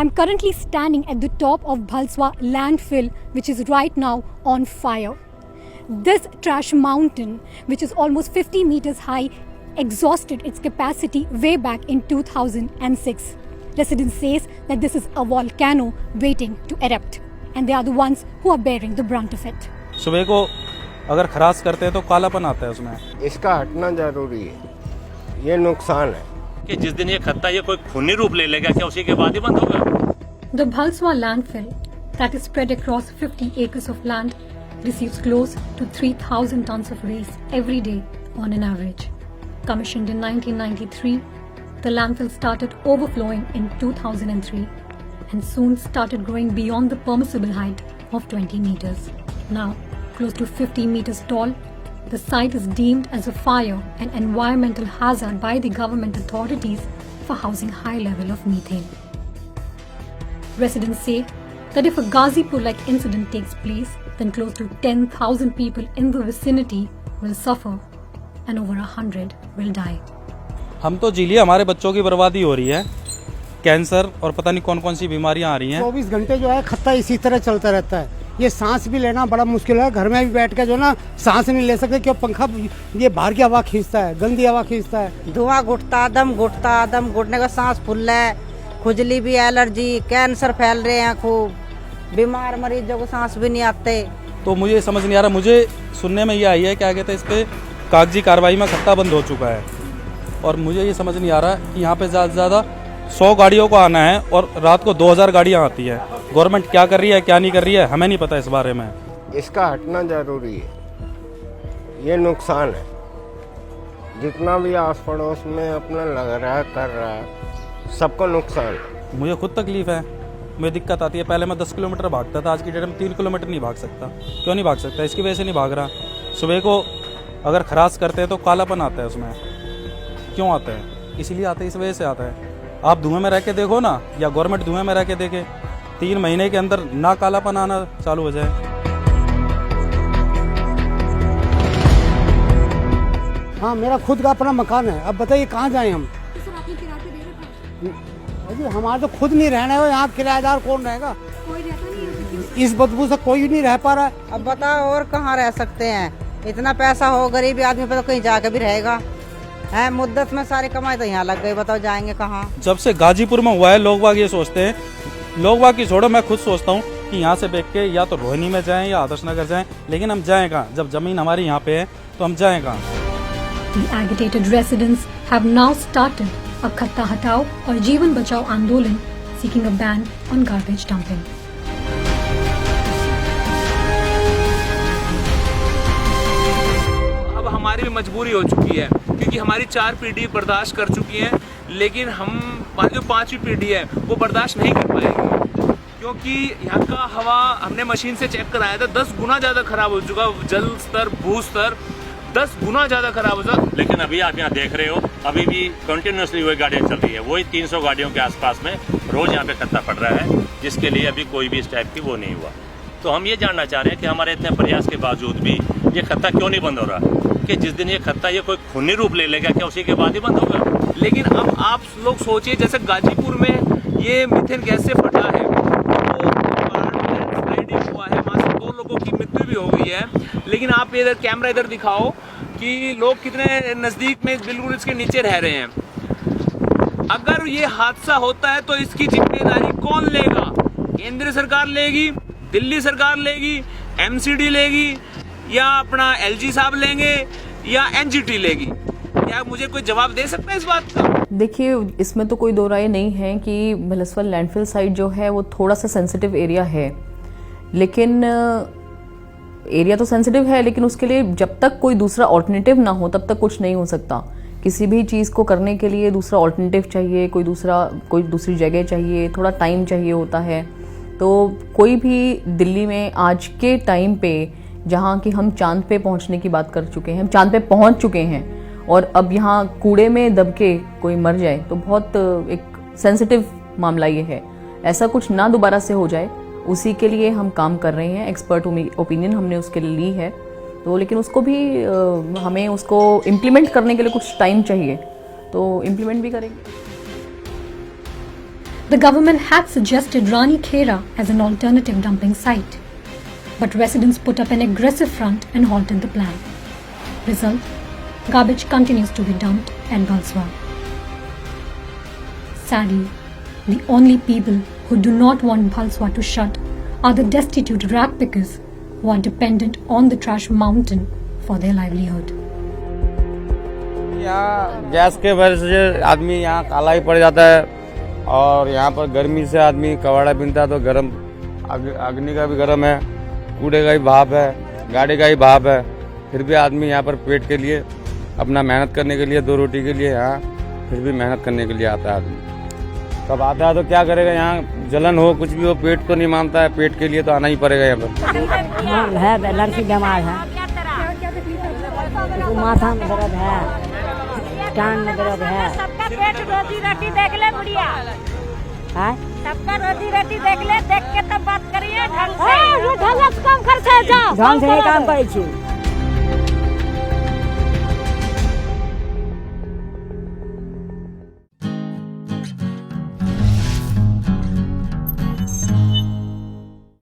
I'm currently standing at the top of Bhalswa landfill, which is right now on fire. This trash mountain, which is almost 50 meters high, exhausted its capacity way back in 2006. Residents says that this is a volcano waiting to erupt, and they are the ones who are bearing the brunt of it. सुबह को अगर खराश करते हैं तो कालापन आता है उसमें। इसका हटना जरूरी है, ये नुकसान है कि जिस दिन ये खत्ता ये कोई खूनी रूप ले लेगा क्या उसी के बाद ही बंद होगा? The Bhalswa landfill, that is spread across 50 acres of land, receives close to 3,000 tons of waste every day on an average. Commissioned in 1993, the landfill started overflowing in 2003 and soon started growing beyond the permissible height of 20 meters. Now, close to 50 meters tall, the site is deemed as a fire and environmental hazard by the government authorities for housing high level of methane. Residents say that if a Ghazipur-like incident takes place, then close to 10,000 people in the vicinity will suffer and over 100 will die. हम तो जी लिए, हमारे बच्चों की बर्बादी हो रही है, कैंसर और पता नहीं कौन कौन सी बीमारियां आ रही हैं। 24 घंटे जो है खत्ता इसी तरह चलता रहता है। ये सांस भी लेना बड़ा मुश्किल है, घर में भी बैठ के जो ना सांस नहीं ले सकते क्यों पंखा ये बाहर की हवा खींचता है, गंदी हवा खींचता है। धुआं घुटता, दम घुटने का सांस फूल है, खुजली भी, एलर्जी, कैंसर फैल रहे हैं खूब, बीमार मरीजों को सांस भी नहीं आते। तो मुझे समझ नहीं आ रहा, मुझे सुनने में ये आई है क्या कहते हैं इस पे कागजी कार्रवाई में खत्ता बंद हो चुका है, और मुझे ये समझ नहीं आ रहा कि यहाँ पे ज़्यादा से ज़्यादा 100 गाड़ियों को आना है और रात को 2000 गाड़ियाँ आती है। गवर्नमेंट क्या कर रही है क्या नहीं कर रही है हमें नहीं पता इस बारे में। इसका हटना जरूरी है, ये नुकसान है। जितना भी आस पड़ोस में अपना लग रहा है कर रहा है सबको नुकसान है। मुझे खुद तकलीफ है, मुझे दिक्कत आती है। पहले मैं 10 किलोमीटर भागता था, आज की डेट में 3 किलोमीटर नहीं भाग सकता। क्यों नहीं भाग सकता? इसकी वजह से नहीं भाग रहा। सुबह को अगर खराश करते हैं तो कालापन आता है उसमें। क्यों आता है? इसीलिए आता है, इस वजह से आता है। आप धुएं में रह के देखो ना, या गवर्नमेंट धुएं में रह के देखे, 3 महीने के अंदर ना कालापन आना चालू हो जाए। हाँ, मेरा खुद का अपना मकान है। अब बताइए कहाँ जाएं हम? अजी हमारा तो खुद नहीं रहना है, यहाँ किराएदार कौन रहेगा? कोई रहता नहीं है। इस बदबू से कोई नहीं रह पा रहा है। अब बताओ और कहाँ रह सकते हैं? इतना पैसा हो गरीब आदमी पे तो कहीं जाके भी रहेगा है। मुद्दत में सारी कमाई तो यहाँ लग गई, बताओ जाएंगे कहाँ? जब से गाजीपुर में हुआ है लोग बाग ये सोचते हैं, लोग बाग की छोड़ो, मैं खुद सोचता हूँ कि यहाँ से बेच के या तो रोहिणी में जाएं या आदर्श नगर जाएं, लेकिन हम जाएं कहाँ? जब जमीन हमारी यहाँ पे है तो हम जाएं कहाँ? The agitated residents have now started a खत्ता हटाओ और जीवन बचाओ आंदोलन seeking a ban on garbage dumping. अब हमारी भी मजबूरी हो चुकी है क्योंकि हमारी 4 पीढ़ी बर्दाश्त कर चुकी हैं, लेकिन हम जो 5वीं पीढ़ी है वो बर्दाश्त नहीं कर पाएगी क्योंकि यहाँ का हवा हमने मशीन से चेक कराया था, 10 गुना ज़्यादा खराब हो चुका। जल स्तर, भू स्तर 10 गुना ज़्यादा खराब हो चुका। लेकिन अभी आप यहाँ देख रहे हो अभी भी कंटिन्यूसली वही गाड़ियाँ चल रही है, वही 300 गाड़ियों के आसपास में रोज यहाँ पे खत्ता पड़ रहा है, जिसके लिए अभी कोई भी इस टाइप की वो नहीं हुआ। तो हम ये जानना चाह रहे हैं कि हमारे इतने प्रयास के बावजूद भी ये खत्ता क्यों नहीं बंद हो रहा, कि जिस दिन ये खत्ता ये कोई खूनी रूप ले लेगा क्या उसी के बाद ही बंद होगा? लेकिन अब आप लोग सोचिए जैसे गाजीपुर में ये मीथेन गैस से फटा है, लैंडस्लाइडिंग हुआ है, वहाँ से 2 लोगों की मृत्यु भी हो गई है। लेकिन आप इधर कैमरा इधर दिखाओ कि लोग कितने नज़दीक में बिल्कुल इसके नीचे रह रहे हैं। अगर ये हादसा होता है तो इसकी जिम्मेदारी कौन लेगा? केंद्र सरकार लेगी, दिल्ली सरकार लेगी, MCD लेगी, या अपना LG साहब लेंगे, या NGT लेगी? क्या मुझे कोई जवाब दे सकता है इस बात का? देखिए, इसमें तो कोई दो राय नहीं है कि भलसवा लैंडफिल साइट जो है वो थोड़ा सा सेंसिटिव एरिया है, लेकिन एरिया तो सेंसिटिव है, लेकिन उसके लिए जब तक कोई दूसरा ऑल्टरनेटिव ना हो तब तक कुछ नहीं हो सकता। किसी भी चीज़ को करने के लिए दूसरा ऑल्टरनेटिव चाहिए, कोई दूसरी जगह चाहिए, थोड़ा टाइम चाहिए होता है। तो कोई भी दिल्ली में आज के टाइम पे, जहाँ कि हम चांद पे पहुँचने की बात कर चुके हैं, हम चांद पे पहुँच चुके हैं, और अब यहाँ कूड़े में दब के कोई मर जाए तो बहुत एक सेंसिटिव मामला ये है। ऐसा कुछ ना दोबारा से हो जाए, उसी के लिए हम काम कर रहे हैं। एक्सपर्ट ओपिनियन हमने उसके लिए ली है, तो लेकिन उसको भी हमें उसको इम्प्लीमेंट करने के लिए कुछ टाइम चाहिए, तो इम्प्लीमेंट भी करेंगे। The government had suggested Rani Khera as an alternative dumping site, but residents put up an aggressive front and halted the plan. Result: garbage continues to be dumped at Balswa. Sadly, the only people who do not want Balswa to shut are the destitute rag pickers who are dependent on the trash mountain for their livelihood. यहाँ gas के वजह से आदमी यहाँ काला ही पड़ जाता है और यहाँ पर गर्मी से आदमी कबाड़ा बिनता है तो गर्म अग्नि का भी गर्म है, कूड़े का भी भाप है, गाड़ी का ही भाप है, फिर भी आदमी यहाँ पर पेट के लिए अपना मेहनत करने के लिए 2 रोटी के लिए यहाँ फिर भी मेहनत करने के लिए आता है आदमी। तब आता है तो क्या करेगा, यहाँ जलन हो कुछ भी हो पेट तो नहीं मानता है, पेट के लिए तो आना ही पड़ेगा यहाँ पर। है लड़की बीमार है, माथा में दर्द है, टांग में दर्द है। सबका पेट रोजी रोटी देख ले बुढ़िया, सबका रोजी रोटी देख ले, देख के तब बात करिए ढंग से। ढंग से नहीं काम करे छी।